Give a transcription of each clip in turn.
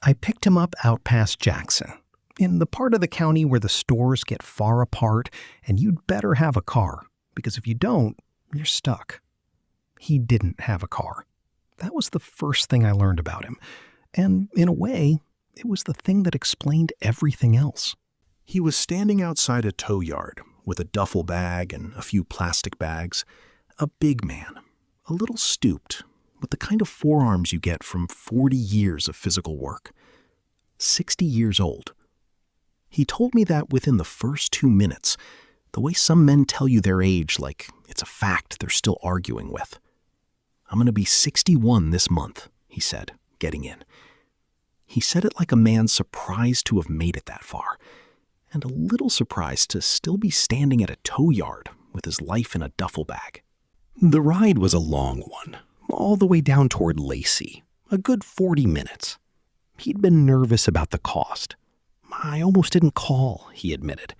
I picked him up out past Jackson, in the part of the county where the stores get far apart, and you'd better have a car, because if you don't, you're stuck. He didn't have a car. That was the first thing I learned about him, and in a way, it was the thing that explained everything else. He was standing outside a tow yard with a duffel bag and a few plastic bags. A big man, a little stooped, with the kind of forearms you get from 40 years of physical work. 60 years old. He told me that within the first 2 minutes, the way some men tell you their age like it's a fact they're still arguing with. "I'm going to be 61 this month," he said, getting in. He said it like a man surprised to have made it that far, and a little surprised to still be standing at a tow yard with his life in a duffel bag. The ride was a long one, all the way down toward Lacey, a good 40 minutes. He'd been nervous about the cost. "I almost didn't call," he admitted.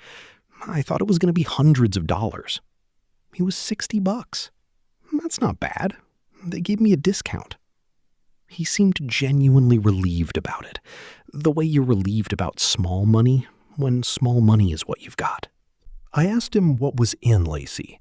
"I thought it was going to be hundreds of dollars." He was $60. That's not bad. They gave me a discount. He seemed genuinely relieved about it, the way you're relieved about small money when small money is what you've got. I asked him what was in Lacey,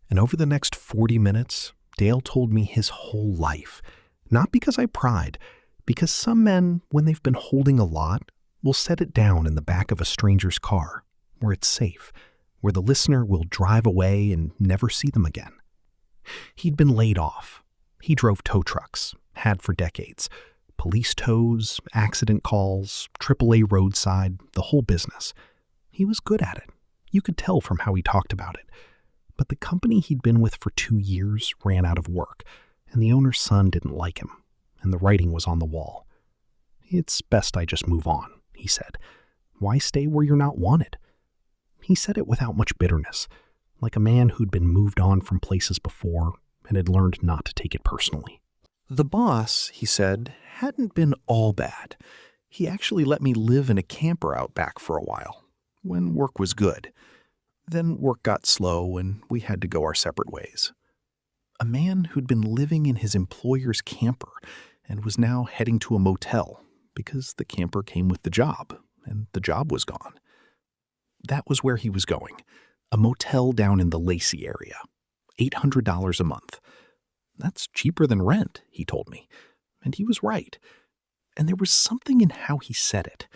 and over the next 40 minutes, Dale told me his whole life. Not because I pried, because some men, when they've been holding a lot, will set it down in the back of a stranger's car, where it's safe, where the listener will drive away and never see them again. He'd been laid off. He drove tow trucks, had for decades. Police tows, accident calls, AAA roadside, the whole business. He was good at it. You could tell from how he talked about it. But the company he'd been with for 2 years ran out of work, and the owner's son didn't like him, and the writing was on the wall. "It's best I just move on," he said. "Why stay where you're not wanted?" He said it without much bitterness, like a man who'd been moved on from places before and had learned not to take it personally. The boss, he said, hadn't been all bad. He actually let me live in a camper out back for a while, when work was good. Then work got slow and we had to go our separate ways. A man who'd been living in his employer's camper and was now heading to a motel because the camper came with the job and the job was gone. That was where he was going, a motel down in the Lacey area, $800 a month. That's cheaper than rent, he told me, and he was right. And there was something in how he said it.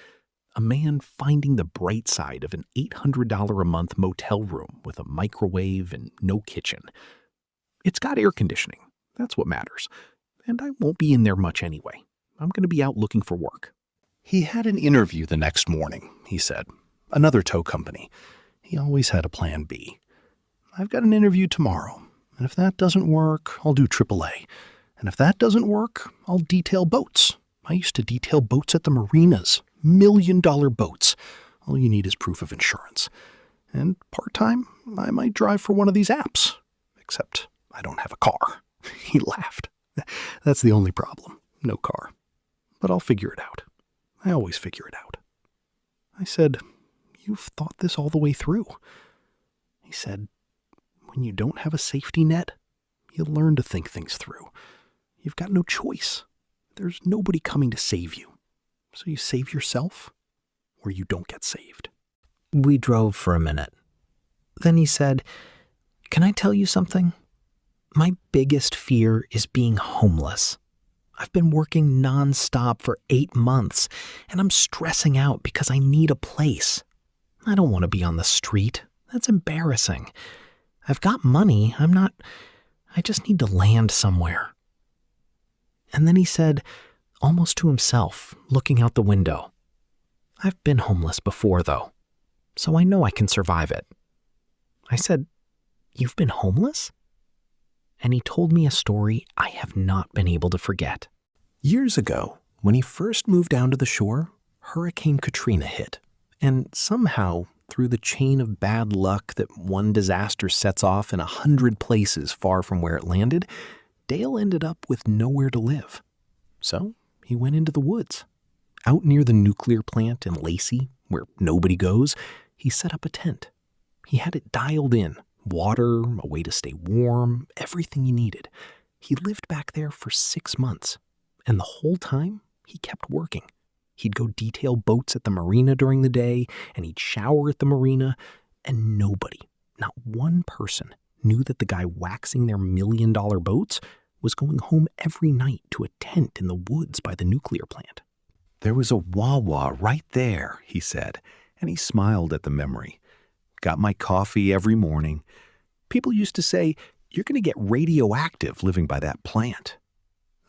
A man finding the bright side of an $800 a month motel room with a microwave and no kitchen. It's got air conditioning. That's what matters. And I won't be in there much anyway. I'm going to be out looking for work. He had an interview the next morning, he said. Another tow company. He always had a plan B. "I've got an interview tomorrow, and if that doesn't work, I'll do AAA. And if that doesn't work, I'll detail boats. I used to detail boats at the marinas, $1 million boats. All you need is proof of insurance. And part-time, I might drive for one of these apps. Except I don't have a car." He laughed. "That's the only problem. No car. But I'll figure it out. I always figure it out." I said, "You've thought this all the way through." He said, "When you don't have a safety net, you learn to think things through. You've got no choice. There's nobody coming to save you. So you save yourself, or you don't get saved." We drove for a minute. Then he said, "Can I tell you something? My biggest fear is being homeless. I've been working nonstop for 8 months, and I'm stressing out because I need a place. I don't want to be on the street. That's embarrassing. I've got money. I just need to land somewhere." And then he said, almost to himself, looking out the window, "I've been homeless before, though, so I know I can survive it." I said, "You've been homeless?" And he told me a story I have not been able to forget. Years ago, when he first moved down to the shore, Hurricane Katrina hit. And somehow, through the chain of bad luck that one disaster sets off in 100 places far from where it landed, Dale ended up with nowhere to live. So he went into the woods. Out near the nuclear plant in Lacey, where nobody goes, he set up a tent. He had it dialed in. Water, a way to stay warm, everything he needed. He lived back there for 6 months. And the whole time, he kept working. He'd go detail boats at the marina during the day, and he'd shower at the marina, and nobody, not one person, knew that the guy waxing their million-dollar boats was going home every night to a tent in the woods by the nuclear plant. There was a Wawa right there, he said, and he smiled at the memory. Got my coffee every morning. People used to say, "You're going to get radioactive living by that plant."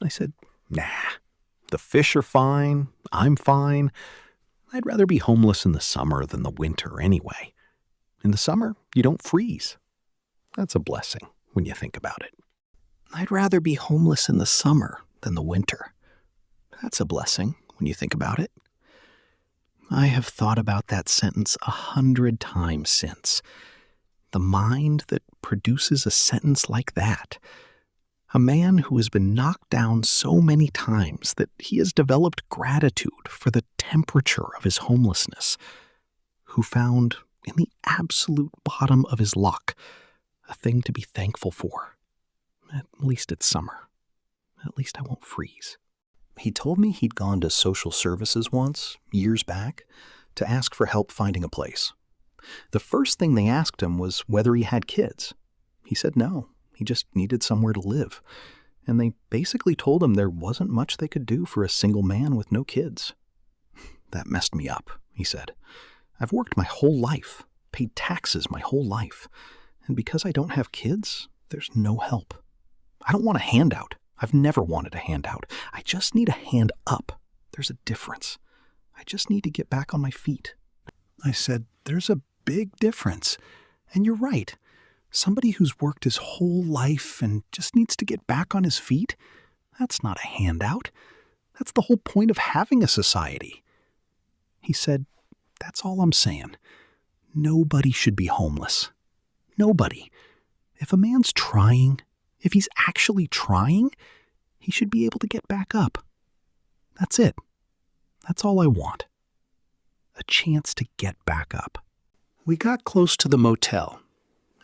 I said, "Nah, the fish are fine, I'm fine. I'd rather be homeless in the summer than the winter anyway. In the summer, you don't freeze. That's a blessing when you think about it." I'd rather be homeless in the summer than the winter. That's a blessing when you think about it. I have thought about that sentence 100 times since. The mind that produces a sentence like that. A man who has been knocked down so many times that he has developed gratitude for the temperature of his homelessness. Who found, in the absolute bottom of his luck, a thing to be thankful for. At least it's summer. At least I won't freeze. He told me he'd gone to social services once, years back, to ask for help finding a place. The first thing they asked him was whether he had kids. He said no, he just needed somewhere to live. And they basically told him there wasn't much they could do for a single man with no kids. That messed me up, he said. I've worked my whole life, paid taxes my whole life. And because I don't have kids, there's no help. I don't want a handout. I've never wanted a handout. I just need a hand up. There's a difference. I just need to get back on my feet. I said, there's a big difference. And you're right. Somebody who's worked his whole life and just needs to get back on his feet, that's not a handout. That's the whole point of having a society. He said, that's all I'm saying. Nobody should be homeless. Nobody. If a man's trying, if he's actually trying, he should be able to get back up. That's it. That's all I want. A chance to get back up. We got close to the motel.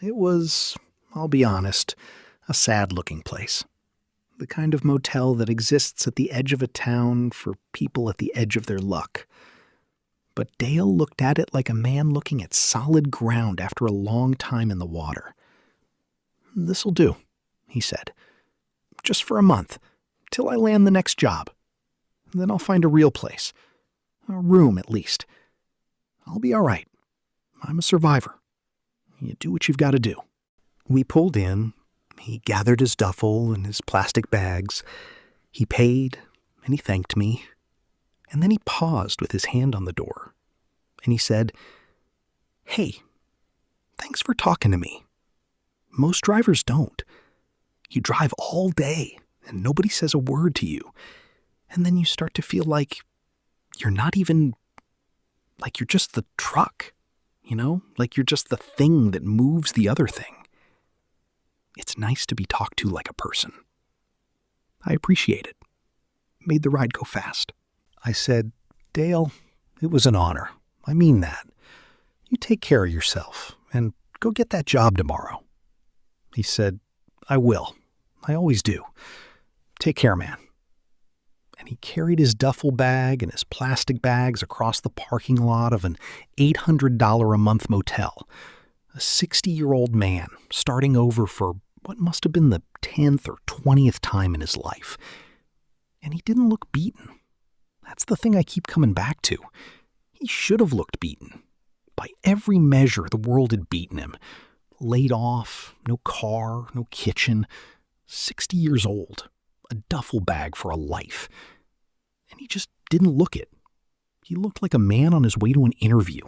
It was, I'll be honest, a sad-looking place. The kind of motel that exists at the edge of a town for people at the edge of their luck. But Dale looked at it like a man looking at solid ground after a long time in the water. "This'll do," he said. "Just for a month, till I land the next job. Then I'll find a real place. A room, at least. I'll be all right. I'm a survivor. You do what you've got to do." We pulled in. He gathered his duffel and his plastic bags. He paid, and he thanked me. And then he paused with his hand on the door. And he said, "Hey, thanks for talking to me. Most drivers don't. You drive all day, and nobody says a word to you. And then you start to feel like you're not even, like you're just the truck, you know? Like you're just the thing that moves the other thing. It's nice to be talked to like a person. I appreciate it. Made the ride go fast." I said, "Dale, it was an honor. I mean that. You take care of yourself, and go get that job tomorrow." He said, "I will. I always do. Take care, man." And he carried his duffel bag and his plastic bags across the parking lot of an $800 a month motel. A 60-year-old man starting over for what must have been the 10th or 20th time in his life. And he didn't look beaten. That's the thing I keep coming back to. He should have looked beaten. By every measure, the world had beaten him. Laid off, no car, no kitchen, 60 years old, a duffel bag for a life. And he just didn't look it. He looked like a man on his way to an interview.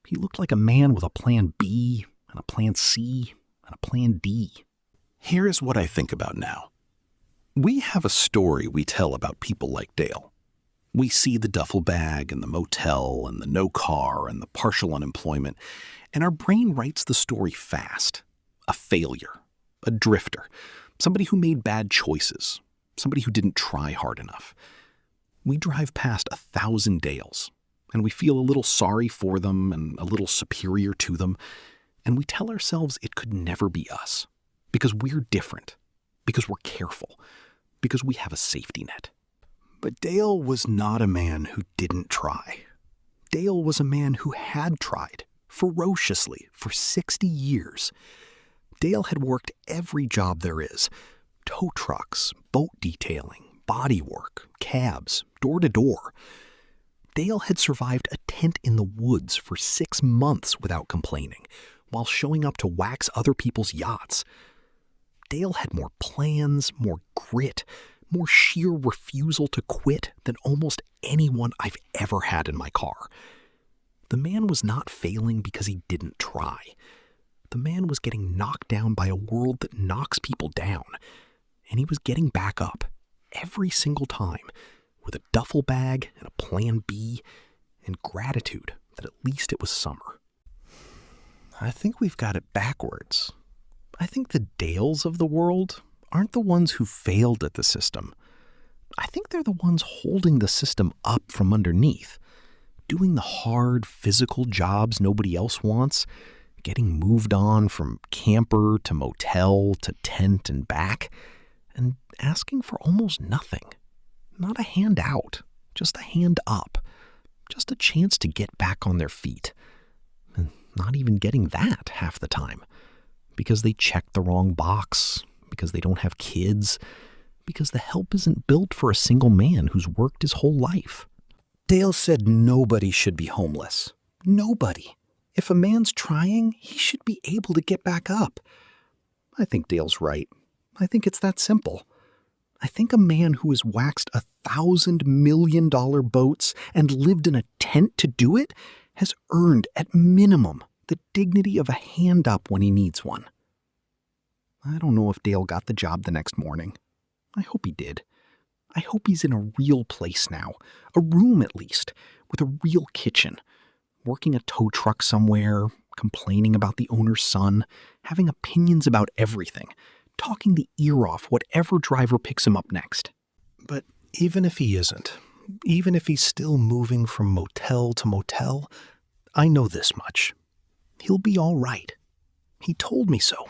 He looked like a man with a plan B and a plan C and a plan D. Here's what I think about now. We have a story we tell about people like Dale. We see the duffel bag and the motel and the no car and the partial unemployment, and our brain writes the story fast. A failure, a drifter, somebody who made bad choices, somebody who didn't try hard enough. We drive past 1,000 Dales, and we feel a little sorry for them and a little superior to them, and we tell ourselves it could never be us, because we're different, because we're careful, because we have a safety net. But Dale was not a man who didn't try. Dale was a man who had tried, ferociously, for 60 years. Dale had worked every job there is: tow trucks, boat detailing, body work, cabs, door to door. Dale had survived a tent in the woods for 6 months without complaining, while showing up to wax other people's yachts. Dale had more plans, more grit, more sheer refusal to quit than almost anyone I've ever had in my car. The man was not failing because he didn't try. The man was getting knocked down by a world that knocks people down, and he was getting back up every single time with a duffel bag and a plan B and gratitude that at least it was summer. I think we've got it backwards. I think the Dales of the world aren't the ones who failed at the system. I think they're the ones holding the system up from underneath, doing the hard physical jobs nobody else wants, getting moved on from camper to motel to tent and back, and asking for almost nothing. Not a handout, just a hand up, just a chance to get back on their feet. And not even getting that half the time, because they checked the wrong box, because they don't have kids, because the help isn't built for a single man who's worked his whole life. Dale said nobody should be homeless. Nobody. If a man's trying, he should be able to get back up. I think Dale's right. I think it's that simple. I think a man who has waxed $1,000 million boats and lived in a tent to do it has earned, at minimum, the dignity of a hand up when he needs one. I don't know if Dale got the job the next morning. I hope he did. I hope he's in a real place now, a room at least, with a real kitchen, working a tow truck somewhere, complaining about the owner's son, having opinions about everything, talking the ear off whatever driver picks him up next. But even if he isn't, even if he's still moving from motel to motel, I know this much. He'll be all right. He told me so,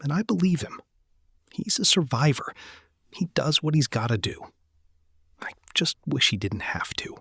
and I believe him. He's a survivor. He does what he's got to do. I just wish he didn't have to.